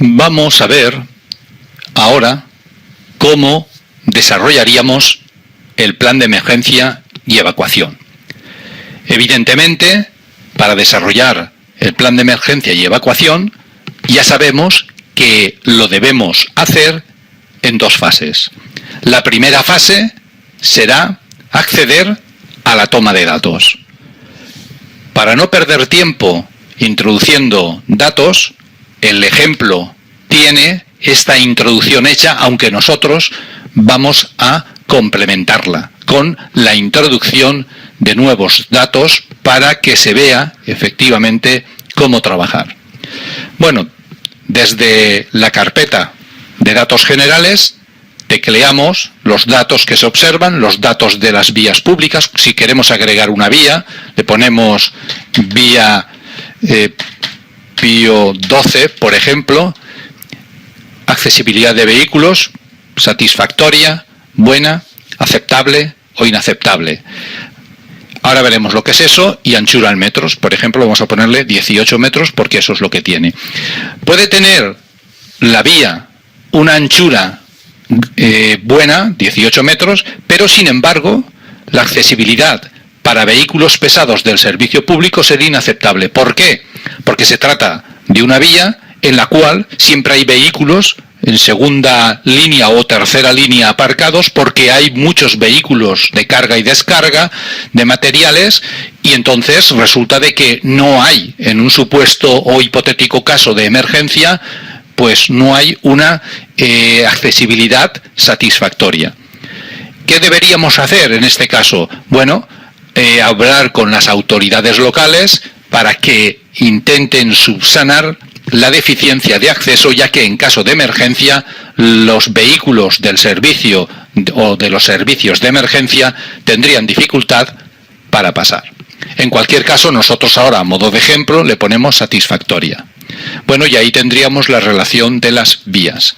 Vamos a ver ahora cómo desarrollaríamos el plan de emergencia y evacuación. Evidentemente, para desarrollar el plan de emergencia y evacuación, ya sabemos que lo debemos hacer en dos fases. La primera fase será acceder a la toma de datos. Para no perder tiempo introduciendo datos, el ejemplo tiene esta introducción hecha, aunque nosotros vamos a complementarla con la introducción de nuevos datos para que se vea efectivamente cómo trabajar. Bueno, desde la carpeta de datos generales tecleamos los datos que se observan, los datos de las vías públicas. Si queremos agregar una vía, le ponemos vía Pío 12, por ejemplo. Accesibilidad de vehículos, satisfactoria, buena, aceptable o inaceptable. Ahora veremos lo que es eso, y anchura en metros. Por ejemplo, vamos a ponerle 18 metros porque eso es lo que tiene. Puede tener la vía una anchura buena, 18 metros, pero sin embargo, la accesibilidad para vehículos pesados del servicio público sería inaceptable. ¿Por qué? Porque se trata de una vía en la cual siempre hay vehículos en segunda línea o tercera línea aparcados, porque hay muchos vehículos de carga y descarga de materiales, y entonces resulta de que no hay, en un supuesto o hipotético caso de emergencia, pues no hay una accesibilidad satisfactoria. ¿Qué deberíamos hacer en este caso? Bueno, hablar con las autoridades locales para que intenten subsanar la deficiencia de acceso, ya que en caso de emergencia los vehículos del servicio o de los servicios de emergencia tendrían dificultad para pasar. En cualquier caso, nosotros ahora, a modo de ejemplo, le ponemos satisfactoria. Bueno, y ahí tendríamos la relación de las vías.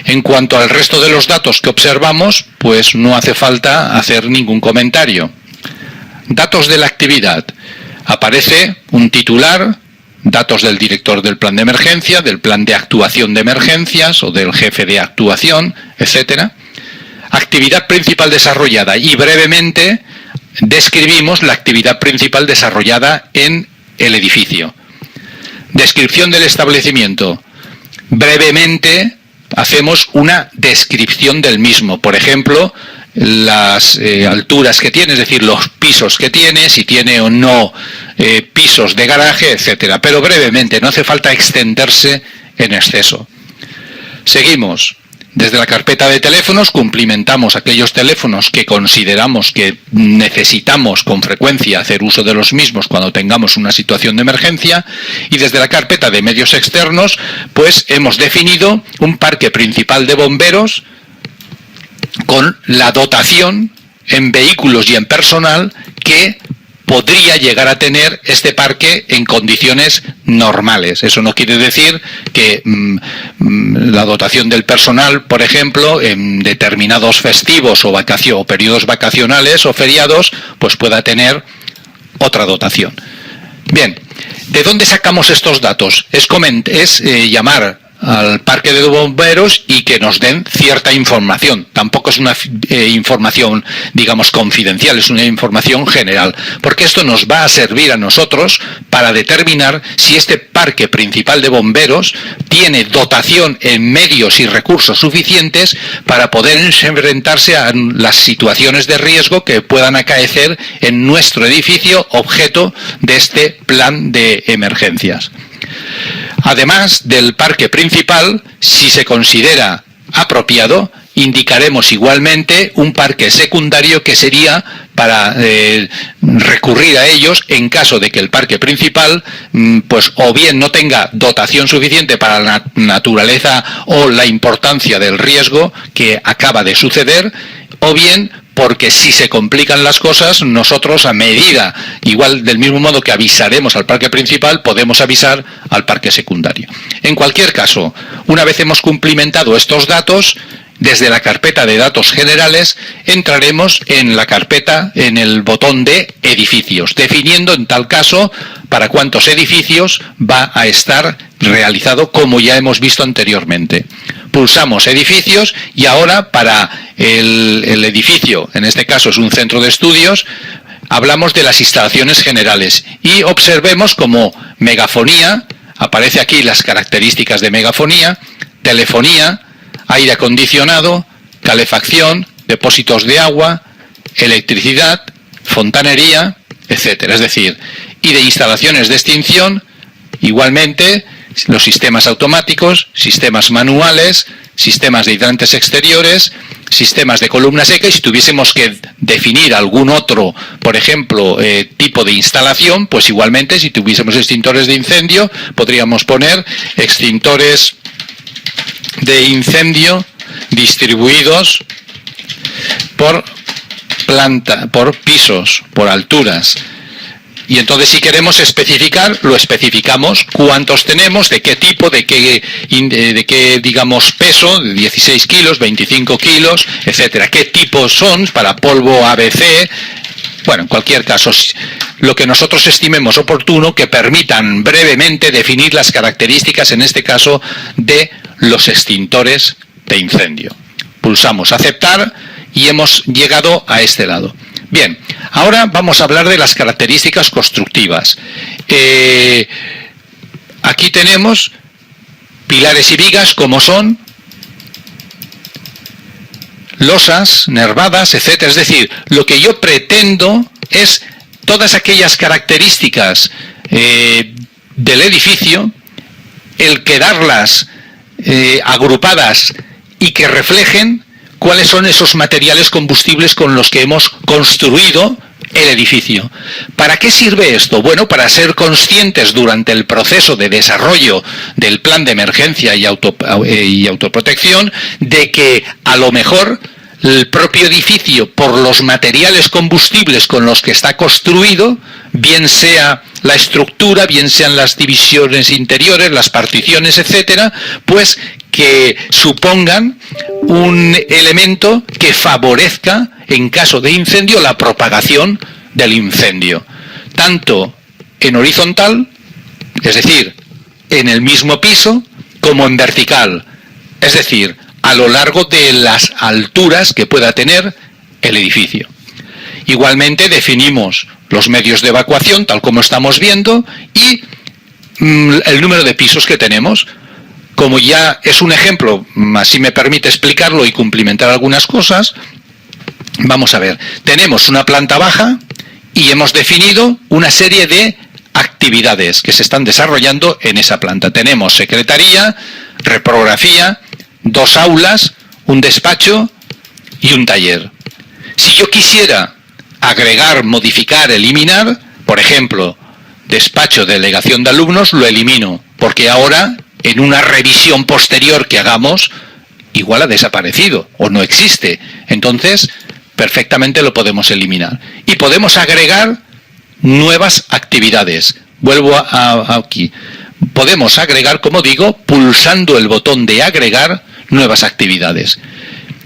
En cuanto al resto de los datos que observamos, pues no hace falta hacer ningún comentario. Datos de la actividad. Aparece un titular, datos del director del plan de emergencia, del plan de actuación de emergencias o del jefe de actuación, etc. Actividad principal desarrollada, y brevemente describimos la actividad principal desarrollada en el edificio. Descripción del establecimiento. Brevemente hacemos una descripción del mismo. Por ejemplo, las alturas que tiene, es decir, los pisos que tiene, si tiene o no pisos de garaje, etcétera. Pero brevemente, no hace falta extenderse en exceso. Seguimos. Desde la carpeta de teléfonos cumplimentamos aquellos teléfonos que consideramos que necesitamos con frecuencia hacer uso de los mismos cuando tengamos una situación de emergencia, y desde la carpeta de medios externos pues hemos definido un parque principal de bomberos con la dotación en vehículos y en personal que podría llegar a tener este parque en condiciones normales. Eso no quiere decir que la dotación del personal, por ejemplo, en determinados festivos o periodos vacacionales o feriados, pues pueda tener otra dotación. Bien, ¿de dónde sacamos estos datos? Es llamar al parque de bomberos y que nos den cierta información. Tampoco es una información, digamos, confidencial, es una información general, porque esto nos va a servir a nosotros para determinar si este parque principal de bomberos tiene dotación en medios y recursos suficientes para poder enfrentarse a las situaciones de riesgo que puedan acaecer en nuestro edificio objeto de este plan de emergencias. Además del parque principal, si se considera apropiado, indicaremos igualmente un parque secundario que sería para recurrir a ellos en caso de que el parque principal pues o bien no tenga dotación suficiente para la naturaleza o la importancia del riesgo que acaba de suceder, o bien porque si se complican las cosas, nosotros a medida, igual del mismo modo que avisaremos al parque principal, podemos avisar al parque secundario. En cualquier caso, una vez hemos cumplimentado estos datos, desde la carpeta de datos generales, entraremos en la carpeta, en el botón de edificios, definiendo en tal caso para cuántos edificios va a estar realizado, como ya hemos visto anteriormente. Pulsamos edificios y ahora para el edificio, en este caso es un centro de estudios, hablamos de las instalaciones generales y observemos como megafonía, aparece aquí las características de megafonía, telefonía, aire acondicionado, calefacción, depósitos de agua, electricidad, fontanería, etcétera. Es decir, y de instalaciones de extinción, igualmente, los sistemas automáticos, sistemas manuales, sistemas de hidrantes exteriores, sistemas de columna seca, y si tuviésemos que definir algún otro, por ejemplo, tipo de instalación, pues igualmente, si tuviésemos extintores de incendio, podríamos poner extintores de incendio distribuidos por planta, por pisos, por alturas. Y entonces si queremos especificar, lo especificamos, cuántos tenemos, de qué tipo, de qué digamos peso, de 16 kilos, 25 kilos, etcétera. Qué tipos son para polvo ABC. Bueno, en cualquier caso, lo que nosotros estimemos oportuno, que permitan brevemente definir las características, en este caso, de los extintores de incendio. Pulsamos aceptar y hemos llegado a este lado. Bien, ahora vamos a hablar de las características constructivas. Aquí tenemos pilares y vigas, como son losas, nervadas, etcétera. Es decir, lo que yo pretendo es todas aquellas características del edificio, el quedarlas agrupadas y que reflejen cuáles son esos materiales combustibles con los que hemos construido el edificio. ¿Para qué sirve esto? Bueno, para ser conscientes durante el proceso de desarrollo del plan de emergencia y autoprotección de que a lo mejor el propio edificio, por los materiales combustibles con los que está construido, bien sea la estructura, bien sean las divisiones interiores, las particiones, etcétera, pues que supongan un elemento que favorezca, en caso de incendio, la propagación del incendio, tanto en horizontal, es decir, en el mismo piso, como en vertical, es decir, a lo largo de las alturas que pueda tener el edificio. Igualmente definimos los medios de evacuación, tal como estamos viendo, y el número de pisos que tenemos. Como ya es un ejemplo, así me permite explicarlo y cumplimentar algunas cosas, vamos a ver. Tenemos una planta baja y hemos definido una serie de actividades que se están desarrollando en esa planta. Tenemos secretaría, reprografía, 2 aulas, un despacho y un taller. Si yo quisiera agregar, modificar, eliminar, por ejemplo, despacho, delegación de alumnos, lo elimino, porque ahora, en una revisión posterior que hagamos, igual ha desaparecido o no existe. Entonces, perfectamente lo podemos eliminar. Y podemos agregar nuevas actividades. Vuelvo aquí. Podemos agregar, como digo, pulsando el botón de agregar nuevas actividades.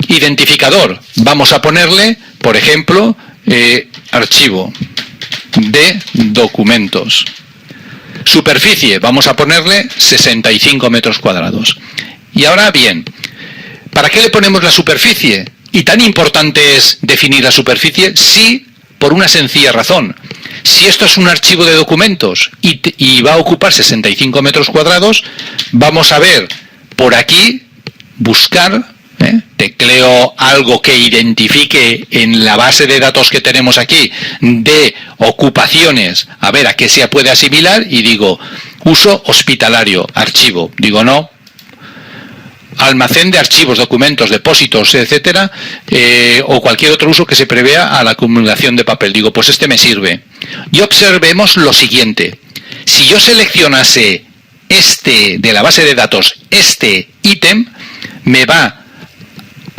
Identificador. Vamos a ponerle, por ejemplo, archivo de documentos. Superficie, vamos a ponerle 65 metros cuadrados. Y ahora bien, ¿para qué le ponemos la superficie? Y tan importante es definir la superficie, sí, por una sencilla razón. Si esto es un archivo de documentos y va a ocupar 65 metros cuadrados, vamos a ver por aquí, buscar, tecleo algo que identifique en la base de datos que tenemos aquí de ocupaciones, a ver a qué se puede asimilar, y digo, uso hospitalario, archivo, digo no, almacén de archivos, documentos, depósitos, etcétera, o cualquier otro uso que se prevea a la acumulación de papel, digo, pues este me sirve. Y observemos lo siguiente, si yo seleccionase este de la base de datos, este ítem, me va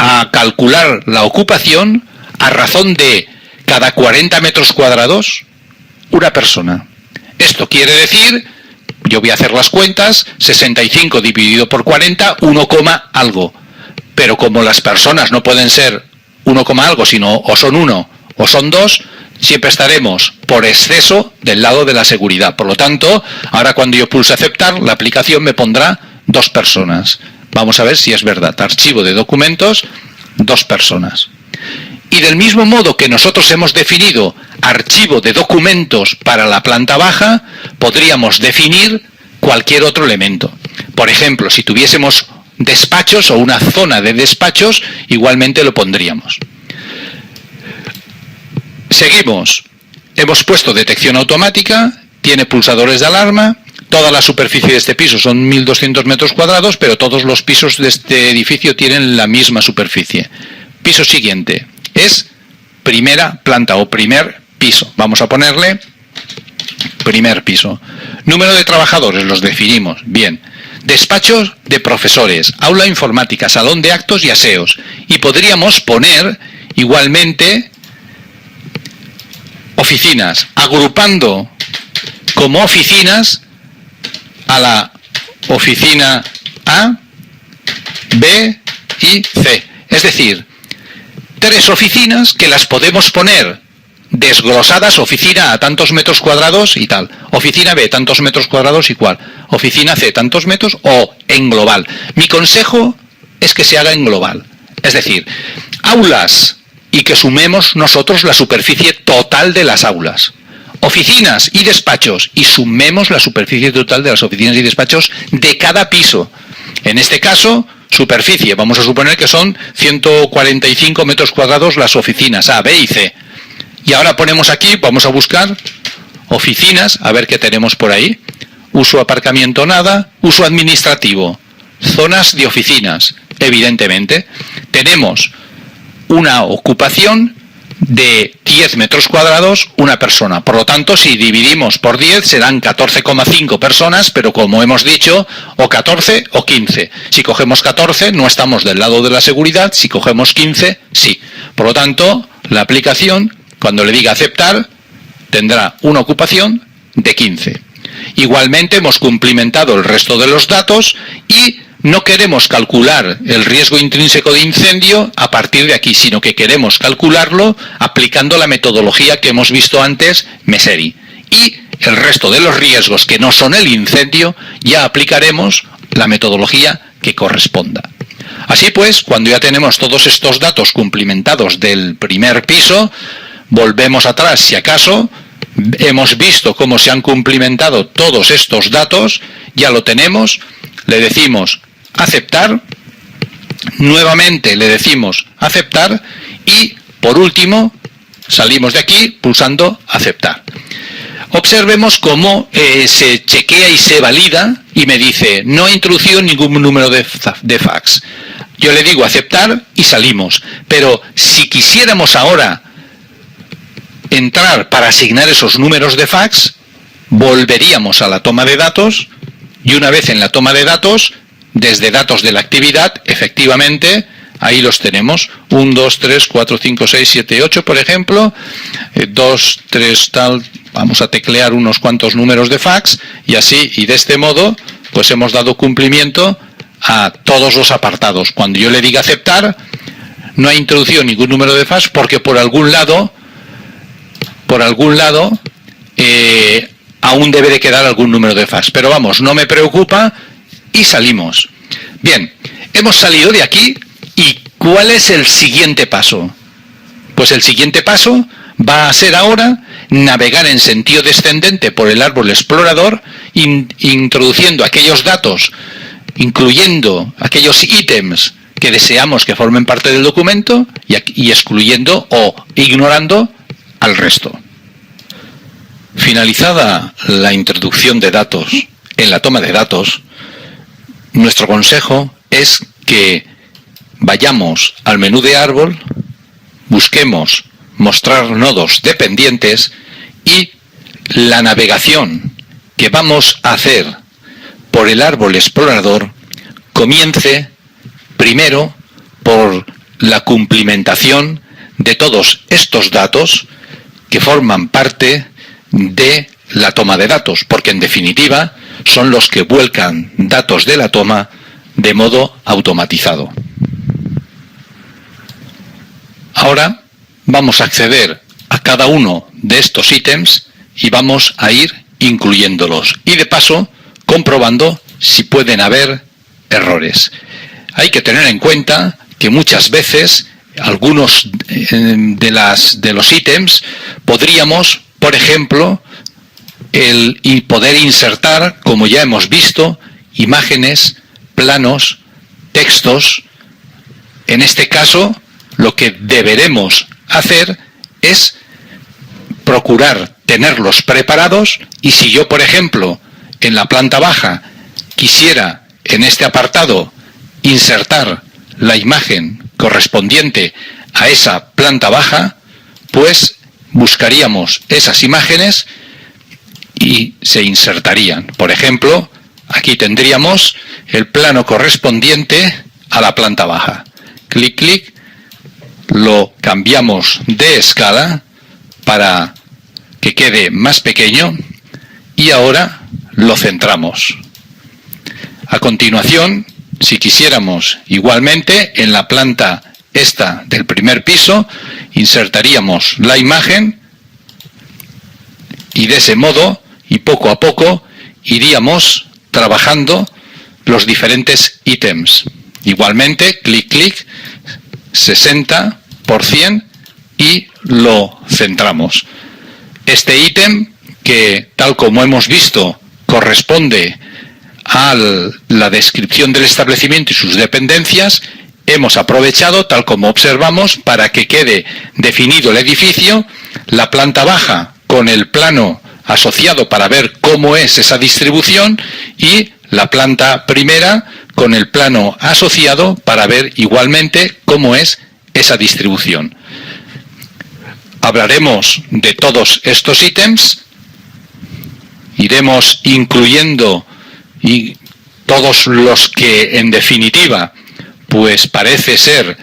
a calcular la ocupación a razón de cada 40 metros cuadrados una persona. Esto quiere decir, yo voy a hacer las cuentas, 65 dividido por 40, 1, algo. pero como las personas no pueden ser 1, algo, sino o son 1 o son 2, siempre estaremos por exceso del lado de la seguridad. Por lo tanto, ahora cuando yo pulse aceptar, la aplicación me pondrá 2 personas. Vamos a ver si es verdad. Archivo de documentos, 2 personas. Y del mismo modo que nosotros hemos definido archivo de documentos para la planta baja, podríamos definir cualquier otro elemento. Por ejemplo, si tuviésemos despachos o una zona de despachos, igualmente lo pondríamos. Seguimos. Hemos puesto detección automática, tiene pulsadores de alarma, toda la superficie de este piso son 1.200 metros cuadrados, pero todos los pisos de este edificio tienen la misma superficie. Piso siguiente es primera planta o primer piso. Vamos a ponerle primer piso. Número de trabajadores, los definimos. Bien. Despachos de profesores, aula informática, salón de actos y aseos. Y podríamos poner igualmente oficinas, agrupando como oficinas a la oficina A, B y C. Es decir, 3 oficinas que las podemos poner desglosadas, oficina A tantos metros cuadrados y tal, oficina B tantos metros cuadrados y cual, oficina C tantos metros o en global. Mi consejo es que se haga en global, es decir, aulas y que sumemos nosotros la superficie total de las aulas, oficinas y despachos y sumemos la superficie total de las oficinas y despachos de cada piso. En este caso, superficie, vamos a suponer que son 145 metros cuadrados las oficinas A, B y C. Y ahora ponemos aquí, vamos a buscar oficinas, a ver qué tenemos por ahí. Uso aparcamiento nada, uso administrativo, zonas de oficinas, evidentemente. Tenemos una ocupación de 10 metros cuadrados una persona. Por lo tanto, si dividimos por 10 serán 14,5 personas, pero como hemos dicho, o 14 o 15. Si cogemos 14 no estamos del lado de la seguridad, si cogemos 15 sí. Por lo tanto, la aplicación, cuando le diga aceptar, tendrá una ocupación de 15. Igualmente hemos cumplimentado el resto de los datos y no queremos calcular el riesgo intrínseco de incendio a partir de aquí, sino que queremos calcularlo aplicando la metodología que hemos visto antes, Meseri. Y el resto de los riesgos que no son el incendio, ya aplicaremos la metodología que corresponda. Así pues, cuando ya tenemos todos estos datos cumplimentados del primer piso, volvemos atrás si acaso, hemos visto cómo se han cumplimentado todos estos datos, ya lo tenemos, le decimos aceptar, nuevamente le decimos aceptar y por último salimos de aquí pulsando aceptar. Observemos cómo se chequea y se valida y me dice no he introducido ningún número de fax. Yo le digo aceptar y salimos, pero si quisiéramos ahora entrar para asignar esos números de fax, volveríamos a la toma de datos y una vez en la toma de datos, desde datos de la actividad, efectivamente, ahí los tenemos, 1, 2, 3, 4, 5, 6, 7, 8, por ejemplo, 2, 3, tal, vamos a teclear unos cuantos números de fax y así, y de este modo, pues hemos dado cumplimiento a todos los apartados. Cuando yo le diga aceptar, no ha introducido ningún número de fax porque por algún lado, aún debe de quedar algún número de fax. Pero vamos, no me preocupa y salimos. Bien, hemos salido de aquí y ¿cuál es el siguiente paso? Pues el siguiente paso va a ser ahora navegar en sentido descendente por el árbol explorador, introduciendo aquellos datos, incluyendo aquellos ítems que deseamos que formen parte del documento y excluyendo o ignorando al resto. Finalizada la introducción de datos en la toma de datos, nuestro consejo es que vayamos al menú de árbol, busquemos mostrar nodos dependientes y la navegación que vamos a hacer por el árbol explorador comience primero por la cumplimentación de todos estos datos que forman parte de la toma de datos, porque en definitiva son los que vuelcan datos de la toma de modo automatizado. Ahora vamos a acceder a cada uno de estos ítems y vamos a ir incluyéndolos. Y de paso, comprobando si pueden haber errores. Hay que tener en cuenta que muchas veces algunos de los ítems podríamos, por ejemplo, poder insertar, como ya hemos visto, imágenes, planos, textos. En este caso, lo que deberemos hacer es procurar tenerlos preparados, y si yo, por ejemplo, en la planta baja quisiera en este apartado insertar la imagen correspondiente a esa planta baja, pues buscaríamos esas imágenes y se insertarían. Por ejemplo, aquí tendríamos el plano correspondiente a la planta baja. Clic, clic, lo cambiamos de escala para que quede más pequeño y ahora lo centramos. A continuación, si quisiéramos igualmente en la planta esta del primer piso, insertaríamos la imagen y de ese modo y poco a poco iríamos trabajando los diferentes ítems. Igualmente, clic, clic, 60% y lo centramos. Este ítem, que tal como hemos visto corresponde a la descripción del establecimiento y sus dependencias, hemos aprovechado, tal como observamos, para que quede definido el edificio, la planta baja con el plano asociado para ver cómo es esa distribución y la planta primera con el plano asociado para ver igualmente cómo es esa distribución. Hablaremos de todos estos ítems, iremos incluyendo y todos los que en definitiva pues parece ser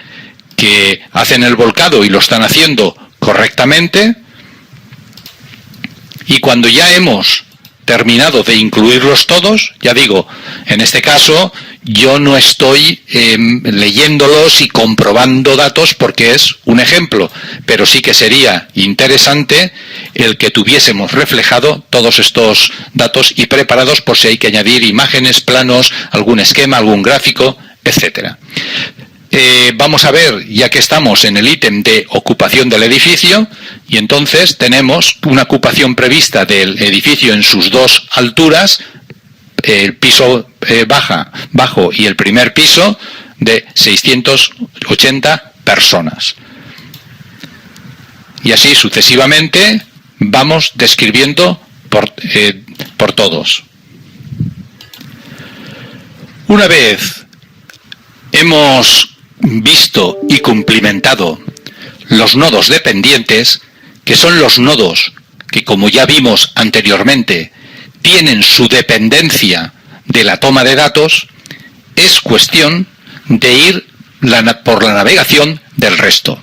que hacen el volcado y lo están haciendo correctamente, y cuando ya hemos terminado de incluirlos todos, ya digo, en este caso yo no estoy leyéndolos y comprobando datos porque es un ejemplo, pero sí que sería interesante el que tuviésemos reflejado todos estos datos y preparados por si hay que añadir imágenes, planos, algún esquema, algún gráfico, etcétera. Vamos a ver, ya que estamos en el ítem de ocupación del edificio, y entonces tenemos una ocupación prevista del edificio en sus dos alturas, el piso bajo y el primer piso, de 680 personas. Y así sucesivamente vamos describiendo por todos. Una vez hemos visto y cumplimentado los nodos dependientes, que son los nodos que, como ya vimos anteriormente, tienen su dependencia de la toma de datos, es cuestión de ir por la navegación del resto.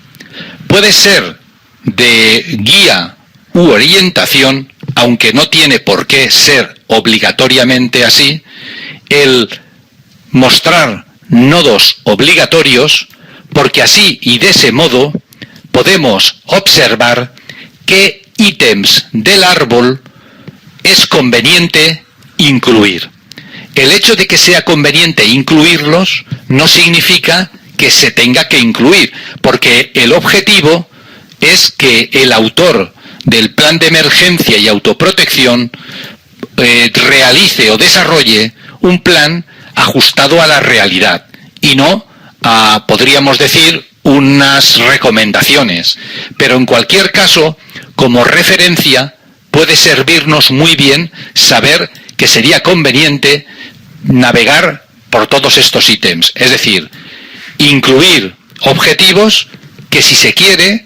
Puede ser de guía u orientación, aunque no tiene por qué ser obligatoriamente así, el mostrar nodos obligatorios, porque así y de ese modo podemos observar qué ítems del árbol es conveniente incluir. El hecho de que sea conveniente incluirlos no significa que se tenga que incluir, porque el objetivo es que el autor del plan de emergencia y autoprotección realice o desarrolle un plan ajustado a la realidad y no a, podríamos decir, unas recomendaciones. Pero en cualquier caso, como referencia, puede servirnos muy bien saber que sería conveniente navegar por todos estos ítems, es decir, incluir objetivos que, si se quiere,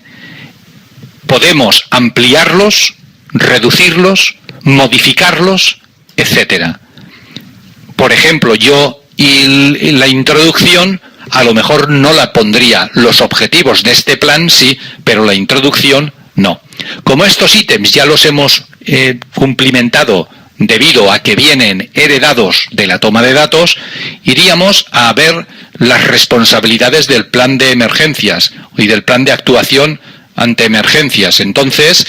podemos ampliarlos, reducirlos, modificarlos, etcétera. Por ejemplo, yo en la introducción a lo mejor no la pondría, los objetivos de este plan sí, pero la introducción no. Como estos ítems ya los hemos cumplimentado debido a que vienen heredados de la toma de datos, iríamos a ver las responsabilidades del plan de emergencias y del plan de actuación ante emergencias. Entonces,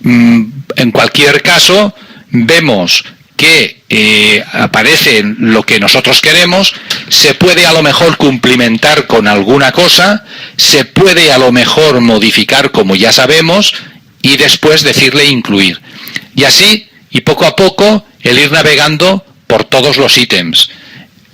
en cualquier caso, vemos que aparece lo que nosotros queremos, se puede a lo mejor cumplimentar con alguna cosa, se puede a lo mejor modificar como ya sabemos y después decirle incluir. Y así, y poco a poco, el ir navegando por todos los ítems.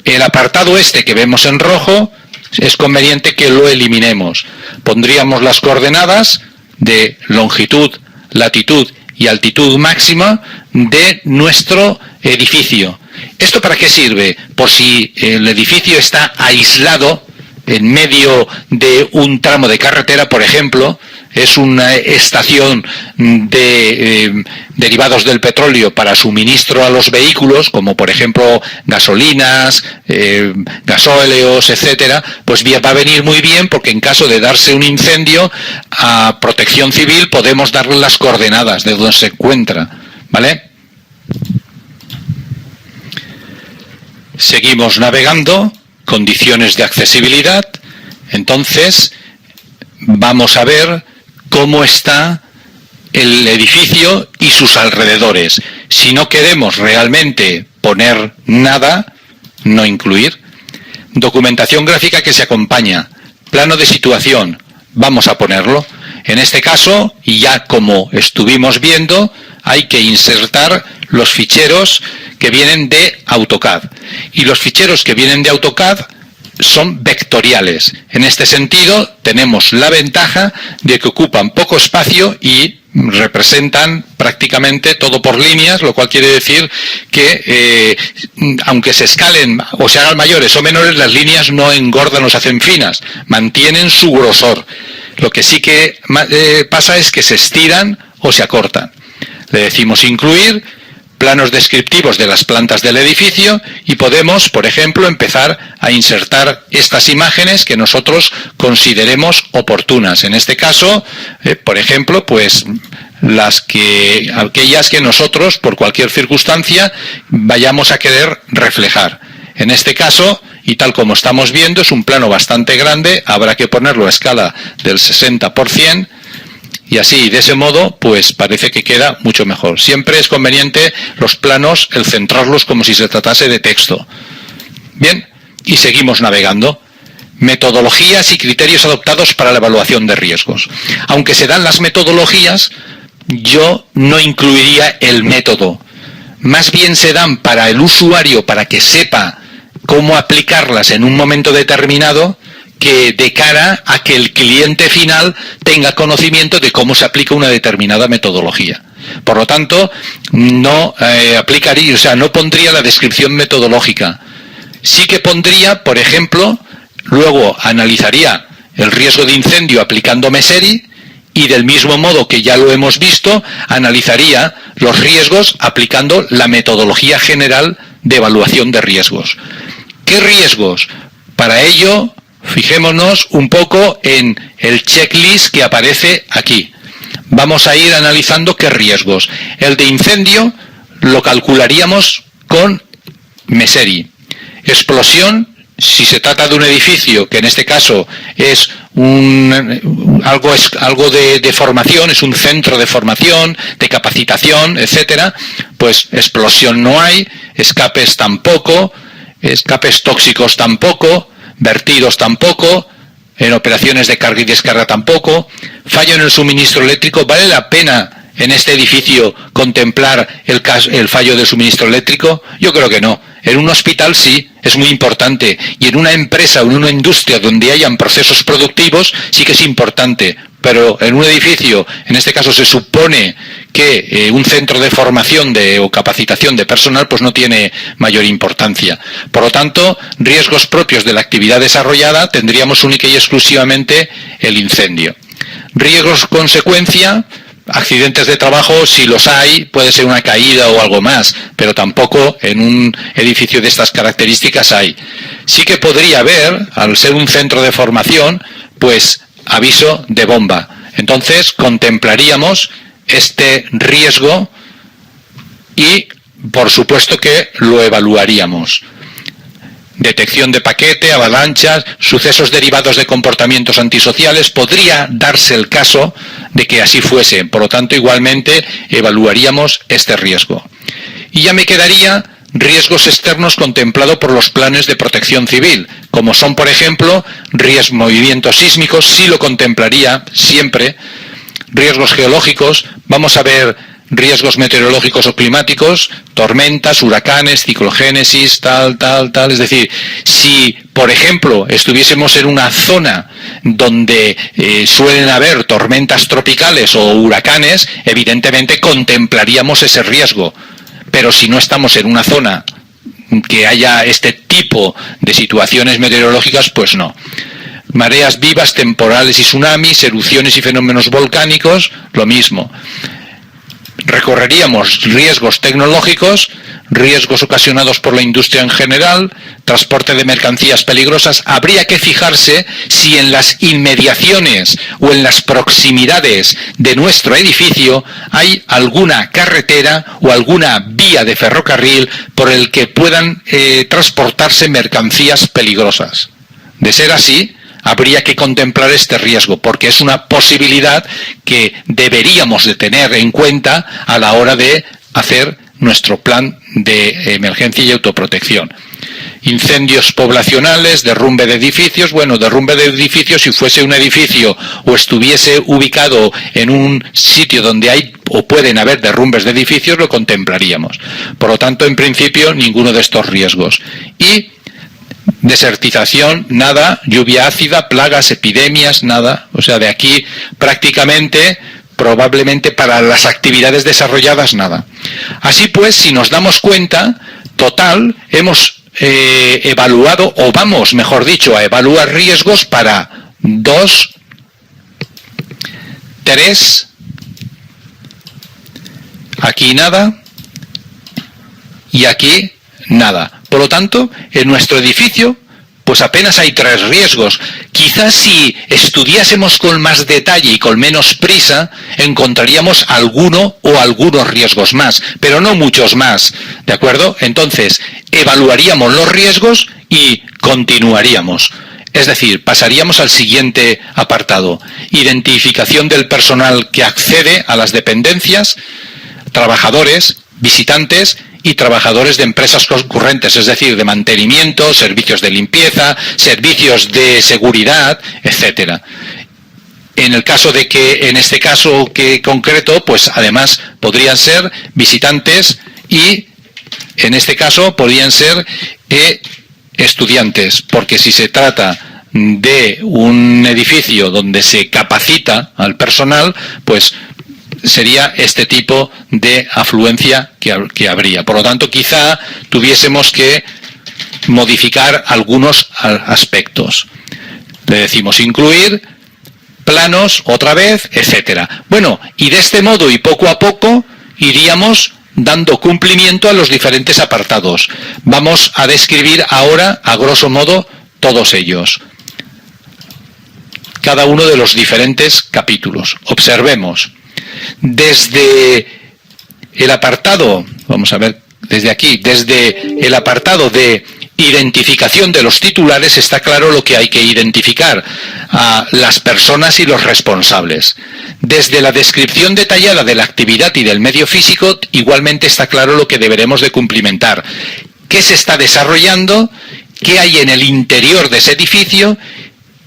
El apartado este que vemos en rojo es conveniente que lo eliminemos. Pondríamos las coordenadas de longitud, latitud y altitud máxima de nuestro edificio. ¿Esto para qué sirve? Por si el edificio está aislado en medio de un tramo de carretera, por ejemplo, es una estación de derivados del petróleo para suministro a los vehículos, como por ejemplo gasolinas, gasóleos, etcétera, pues va a venir muy bien porque en caso de darse un incendio a Protección Civil podemos darle las coordenadas de donde se encuentra, ¿vale? Seguimos navegando, condiciones de accesibilidad, entonces vamos a ver cómo está el edificio y sus alrededores. Si no queremos realmente poner nada, no incluir. Documentación gráfica que se acompaña. Plano de situación, vamos a ponerlo. En este caso, y ya como estuvimos viendo, hay que insertar los ficheros que vienen de AutoCAD. Y los ficheros que vienen de AutoCAD son vectoriales. En este sentido, tenemos la ventaja de que ocupan poco espacio y representan prácticamente todo por líneas, lo cual quiere decir que aunque se escalen o se hagan mayores o menores, las líneas no engordan o se hacen finas, mantienen su grosor. Lo que sí que pasa es que se estiran o se acortan. Le decimos incluir planos descriptivos de las plantas del edificio y podemos, por ejemplo, empezar a insertar estas imágenes que nosotros consideremos oportunas. En este caso, por ejemplo, pues aquellas que nosotros, por cualquier circunstancia, vayamos a querer reflejar. En este caso, y tal como estamos viendo, es un plano bastante grande, habrá que ponerlo a escala del 60%, y así, de ese modo, pues parece que queda mucho mejor. Siempre es conveniente los planos, el centrarlos como si se tratase de texto. Bien, y seguimos navegando. Metodologías y criterios adoptados para la evaluación de riesgos. Aunque se dan las metodologías, yo no incluiría el método. Más bien se dan para el usuario, para que sepa cómo aplicarlas en un momento determinado, que de cara a que el cliente final tenga conocimiento de cómo se aplica una determinada metodología. Por lo tanto, no aplicaría, o sea, no pondría la descripción metodológica. Sí que pondría, por ejemplo, luego analizaría el riesgo de incendio aplicando Meseri y del mismo modo que ya lo hemos visto, analizaría los riesgos aplicando la metodología general de evaluación de riesgos. ¿Qué riesgos? Para ello, fijémonos un poco en el checklist que aparece aquí. Vamos a ir analizando qué riesgos. El de incendio lo calcularíamos con Meseri. Explosión, si se trata de un edificio, que en este caso es algo de formación, es un centro de formación, de capacitación, etcétera, pues explosión no hay, escapes tampoco, escapes tóxicos tampoco, vertidos tampoco, en operaciones de carga y descarga tampoco, fallo en el suministro eléctrico. ¿Vale la pena en este edificio contemplar el fallo del suministro eléctrico? Yo creo que no. En un hospital sí, es muy importante. Y en una empresa o en una industria donde hayan procesos productivos sí que es importante. Pero en un edificio, en este caso se supone que un centro de formación o capacitación de personal pues no tiene mayor importancia. Por lo tanto, riesgos propios de la actividad desarrollada tendríamos única y exclusivamente el incendio. Riesgos consecuencia, accidentes de trabajo, si los hay, puede ser una caída o algo más, pero tampoco en un edificio de estas características hay. Sí que podría haber, al ser un centro de formación, pues aviso de bomba. Entonces contemplaríamos este riesgo y por supuesto que lo evaluaríamos. detección de paquete, avalanchas, sucesos derivados de comportamientos antisociales. Podría darse el caso de que así fuese. Por lo tanto, igualmente evaluaríamos este riesgo. Y ya me quedaría riesgos externos contemplados por los planes de protección civil, como son, por ejemplo, movimientos sísmicos, sí lo contemplaría siempre, riesgos geológicos, vamos a ver riesgos meteorológicos o climáticos, tormentas, huracanes, ciclogénesis, tal, es decir, si, por ejemplo, estuviésemos en una zona donde suelen haber tormentas tropicales o huracanes, evidentemente contemplaríamos ese riesgo. Pero si no estamos en una zona que haya este tipo de situaciones meteorológicas, pues no. Mareas vivas, temporales y tsunamis, erupciones y fenómenos volcánicos, lo mismo. Recorreríamos riesgos tecnológicos, riesgos ocasionados por la industria en general, transporte de mercancías peligrosas. Habría que fijarse si en las inmediaciones o en las proximidades de nuestro edificio hay alguna carretera o alguna vía de ferrocarril por el que puedan transportarse mercancías peligrosas. De ser así, habría que contemplar este riesgo, porque es una posibilidad que deberíamos de tener en cuenta a la hora de hacer nuestro plan de emergencia y autoprotección. Incendios poblacionales, derrumbe de edificios. Bueno, derrumbe de edificios, si fuese un edificio o estuviese ubicado en un sitio donde hay o pueden haber derrumbes de edificios, lo contemplaríamos. Por lo tanto, en principio, ninguno de estos riesgos. Y desertización, nada, lluvia ácida, plagas, epidemias, nada. O sea, de aquí prácticamente, probablemente para las actividades desarrolladas, nada. Así pues, si nos damos cuenta, total, hemos evaluado, o vamos, mejor dicho, a evaluar riesgos para 2, 3, aquí nada, y aquí nada. Por lo tanto, en nuestro edificio, pues apenas hay 3 riesgos. Quizás si estudiásemos con más detalle y con menos prisa, encontraríamos alguno o algunos riesgos más, pero no muchos más, ¿de acuerdo? Entonces, evaluaríamos los riesgos y continuaríamos. Es decir, pasaríamos al siguiente apartado. Identificación del personal que accede a las dependencias, trabajadores, visitantes y trabajadores de empresas concurrentes, es decir, de mantenimiento, servicios de limpieza, servicios de seguridad, etcétera. En el caso de que, en este caso que concreto, pues además podrían ser visitantes y, en este caso, podrían ser estudiantes, porque si se trata de un edificio donde se capacita al personal, pues sería este tipo de afluencia que habría. Por lo tanto, quizá tuviésemos que modificar algunos aspectos. Le decimos incluir, planos, otra vez, etcétera. Bueno, y de este modo y poco a poco iríamos dando cumplimiento a los diferentes apartados. Vamos a describir ahora, a grosso modo, todos ellos. Cada uno de los diferentes capítulos. Observemos. Desde el apartado, vamos a ver, desde aquí, desde el apartado de identificación de los titulares, está claro lo que hay que identificar, a las personas y los responsables. Desde la descripción detallada de la actividad y del medio físico, igualmente está claro lo que deberemos de cumplimentar. ¿Qué se está desarrollando? ¿Qué hay en el interior de ese edificio?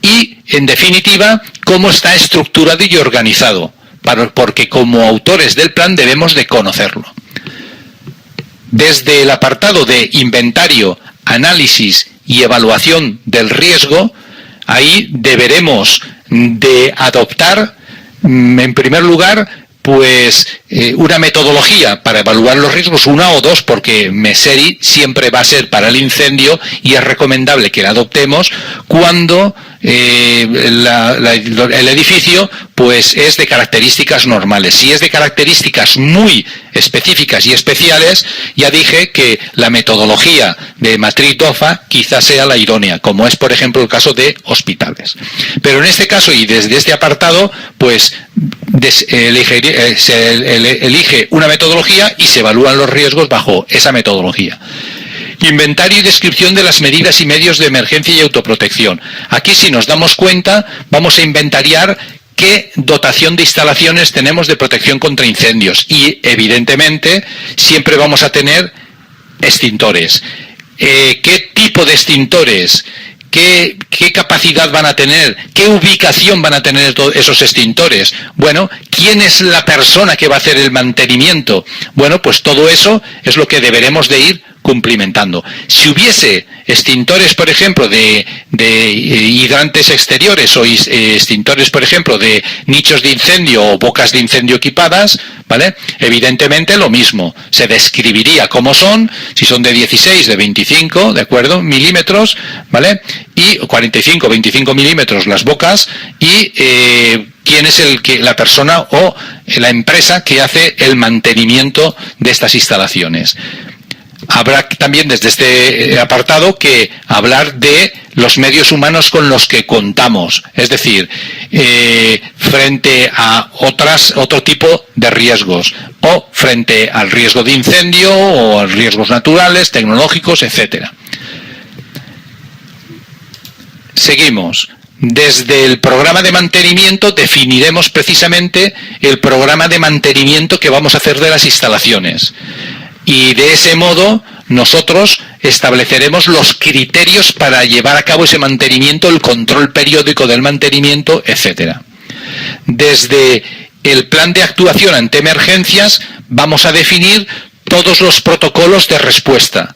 Y, en definitiva, cómo está estructurado y organizado. Porque como autores del plan debemos de conocerlo. Desde el apartado de inventario, análisis y evaluación del riesgo, ahí deberemos de adoptar, en primer lugar, pues una metodología para evaluar los riesgos, 1 o 2, porque MESERI siempre va a ser para el incendio y es recomendable que la adoptemos cuando el edificio pues es de características normales. Si es de características muy específicas y especiales, ya dije que la metodología de matriz DOFA quizás sea la idónea, como es por ejemplo el caso de hospitales. Pero en este caso y desde este apartado, pues se elige una metodología y se evalúan los riesgos bajo esa metodología. Inventario y descripción de las medidas y medios de emergencia y autoprotección. Aquí, si nos damos cuenta, vamos a inventariar qué dotación de instalaciones tenemos de protección contra incendios. Y, evidentemente, siempre vamos a tener extintores. ¿Qué tipo de extintores? ¿Qué capacidad van a tener? ¿Qué ubicación van a tener esos extintores? Bueno, ¿quién es la persona que va a hacer el mantenimiento? Bueno, pues todo eso es lo que deberemos de ir cumplimentando. Si hubiese extintores, por ejemplo, de hidrantes exteriores o extintores, por ejemplo, de nichos de incendio o bocas de incendio equipadas, ¿vale? Evidentemente lo mismo. Se describiría cómo son, si son de 16, de 25, ¿de acuerdo? Milímetros, ¿vale? Y 45, 25 milímetros las bocas y quién es la persona o la empresa que hace el mantenimiento de estas instalaciones. Habrá también desde este apartado que hablar de los medios humanos con los que contamos, es decir, frente a otro tipo de riesgos, o frente al riesgo de incendio, o a riesgos naturales, tecnológicos, etcétera. Seguimos. Desde el programa de mantenimiento definiremos precisamente el programa de mantenimiento que vamos a hacer de las instalaciones. Y de ese modo nosotros estableceremos los criterios para llevar a cabo ese mantenimiento, el control periódico del mantenimiento, etcétera. Desde el plan de actuación ante emergencias vamos a definir todos los protocolos de respuesta.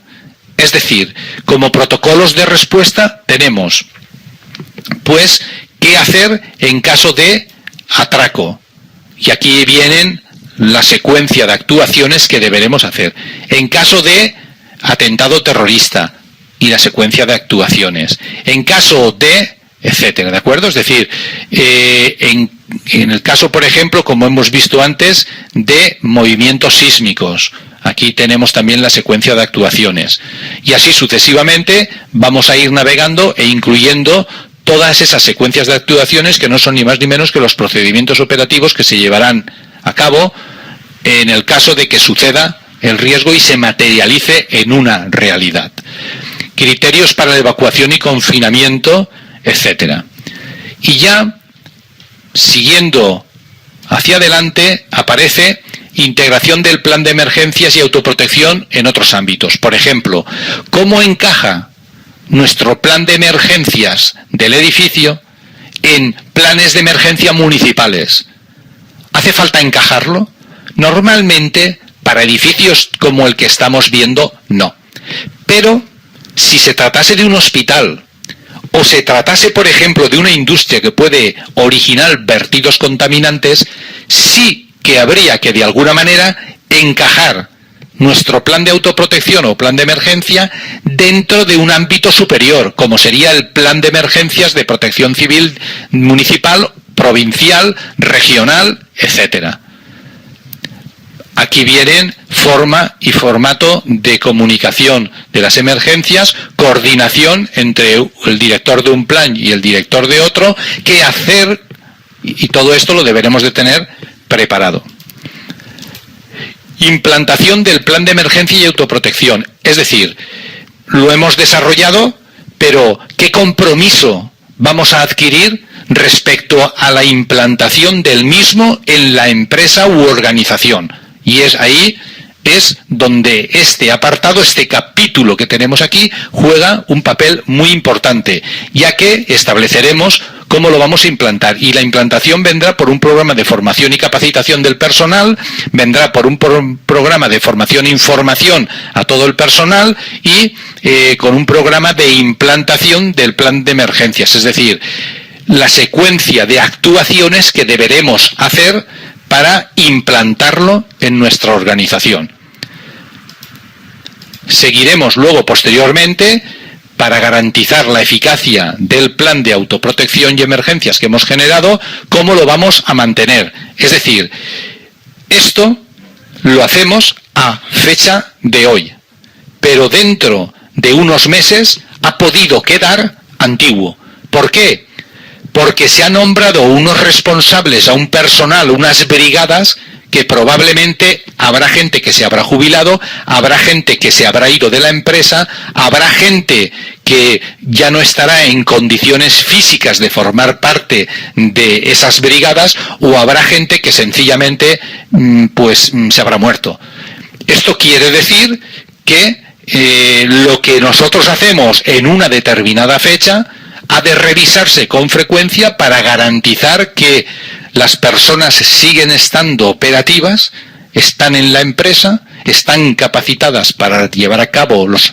Es decir, como protocolos de respuesta tenemos, pues, qué hacer en caso de atraco. Y aquí vienen la secuencia de actuaciones que deberemos hacer. En caso de atentado terrorista y la secuencia de actuaciones. En caso de, etcétera, ¿de acuerdo? Es decir, en el caso, por ejemplo, como hemos visto antes, de movimientos sísmicos. Aquí tenemos también la secuencia de actuaciones. Y así sucesivamente vamos a ir navegando e incluyendo todas esas secuencias de actuaciones que no son ni más ni menos que los procedimientos operativos que se llevarán a cabo en el caso de que suceda el riesgo y se materialice en una realidad. Criterios para la evacuación y confinamiento, etcétera. Y ya, siguiendo hacia adelante, aparece integración del plan de emergencias y autoprotección en otros ámbitos. Por ejemplo, ¿cómo encaja nuestro plan de emergencias del edificio en planes de emergencia municipales? ¿Hace falta encajarlo? Normalmente, para edificios como el que estamos viendo, no. Pero, si se tratase de un hospital, o se tratase, por ejemplo, de una industria que puede originar vertidos contaminantes, sí que habría que, de alguna manera, encajar nuestro plan de autoprotección o plan de emergencia dentro de un ámbito superior, como sería el plan de emergencias de protección civil municipal, provincial, regional, etcétera. Aquí vienen forma y formato de comunicación de las emergencias, coordinación entre el director de un plan y el director de otro, qué hacer, y todo esto lo deberemos de tener preparado. Implantación del plan de emergencia y autoprotección, es decir, lo hemos desarrollado, pero ¿qué compromiso vamos a adquirir respecto a la implantación del mismo en la empresa u organización? Y ahí es donde este apartado, este capítulo que tenemos aquí, juega un papel muy importante, ya que estableceremos cómo lo vamos a implantar. Y la implantación vendrá por un programa de formación y capacitación del personal, vendrá por un programa de formación e información a todo el personal y con un programa de implantación del plan de emergencias, es decir, la secuencia de actuaciones que deberemos hacer para implantarlo en nuestra organización. Seguiremos luego posteriormente, para garantizar la eficacia del plan de autoprotección y emergencias que hemos generado, cómo lo vamos a mantener. Es decir, esto lo hacemos a fecha de hoy, pero dentro de unos meses ha podido quedar antiguo. ¿Por qué? Porque se han nombrado unos responsables a un personal, unas brigadas que probablemente habrá gente que se habrá jubilado, habrá gente que se habrá ido de la empresa, habrá gente que ya no estará en condiciones físicas de formar parte de esas brigadas, o habrá gente que sencillamente pues se habrá muerto. Esto quiere decir que lo que nosotros hacemos en una determinada fecha ha de revisarse con frecuencia para garantizar que las personas siguen estando operativas, están en la empresa, están capacitadas para llevar a cabo los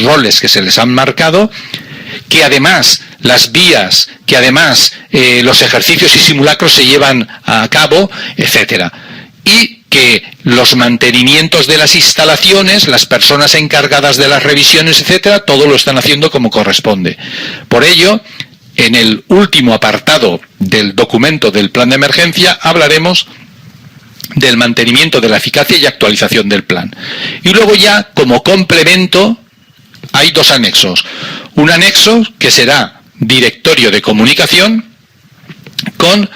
roles que se les han marcado, que además las vías, que además los ejercicios y simulacros se llevan a cabo, etcétera. Y que los mantenimientos de las instalaciones, las personas encargadas de las revisiones, etcétera, todo lo están haciendo como corresponde. Por ello, en el último apartado del documento del plan de emergencia hablaremos del mantenimiento de la eficacia y actualización del plan. Y luego ya, como complemento, hay dos anexos. Un anexo que será directorio de comunicación con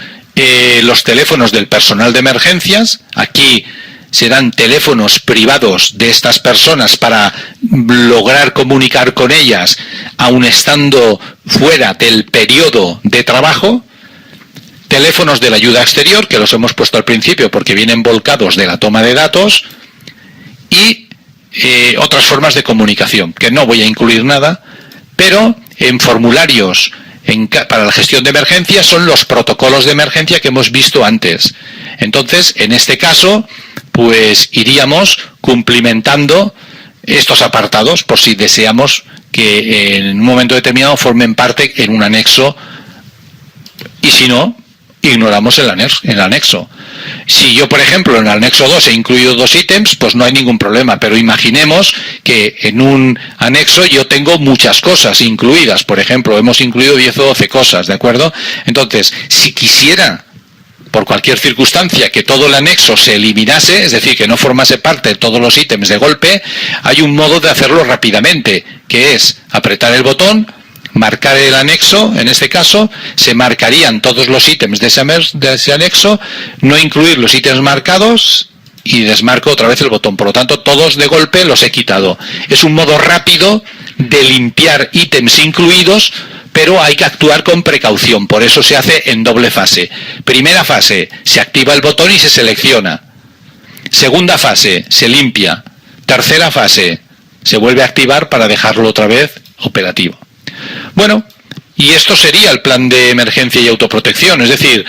los teléfonos del personal de emergencias. Aquí serán teléfonos privados de estas personas para lograr comunicar con ellas aun estando fuera del periodo de trabajo. Teléfonos de la ayuda exterior, que los hemos puesto al principio porque vienen volcados de la toma de datos, y otras formas de comunicación, que no voy a incluir nada, pero en formularios para la gestión de emergencias son los protocolos de emergencia que hemos visto antes. Entonces, en este caso, pues iríamos cumplimentando estos apartados por si deseamos que en un momento determinado formen parte en un anexo, y si no, ignoramos el anexo. Si yo, por ejemplo, en el anexo 2 he incluido 2 ítems, pues no hay ningún problema, pero imaginemos que en un anexo yo tengo muchas cosas incluidas. Por ejemplo, hemos incluido 10 o 12 cosas, ¿de acuerdo? Entonces, si quisiera, por cualquier circunstancia, que todo el anexo se eliminase, es decir, que no formase parte de todos los ítems de golpe, hay un modo de hacerlo rápidamente, que es apretar el botón, marcar el anexo. En este caso se marcarían todos los ítems de ese anexo, no incluir los ítems marcados, y desmarco otra vez el botón. Por lo tanto, todos de golpe los he quitado. Es un modo rápido de limpiar ítems incluidos, pero hay que actuar con precaución. Por eso se hace en doble fase. Primera fase, se activa el botón y se selecciona. Segunda fase, se limpia. Tercera fase, se vuelve a activar para dejarlo otra vez operativo. Bueno, y esto sería el plan de emergencia y autoprotección, es decir,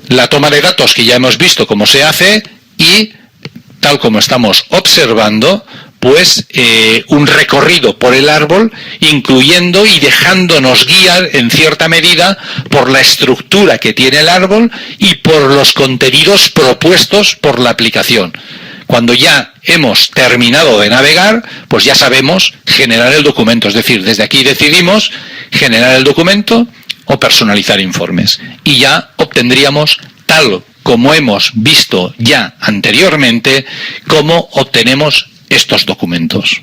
la toma de datos que ya hemos visto cómo se hace, y tal como estamos observando, pues un recorrido por el árbol, incluyendo y dejándonos guiar en cierta medida por la estructura que tiene el árbol y por los contenidos propuestos por la aplicación. Cuando ya hemos terminado de navegar, pues ya sabemos generar el documento. Es decir, desde aquí decidimos generar el documento o personalizar informes. Y ya obtendríamos, tal como hemos visto ya anteriormente, cómo obtenemos estos documentos.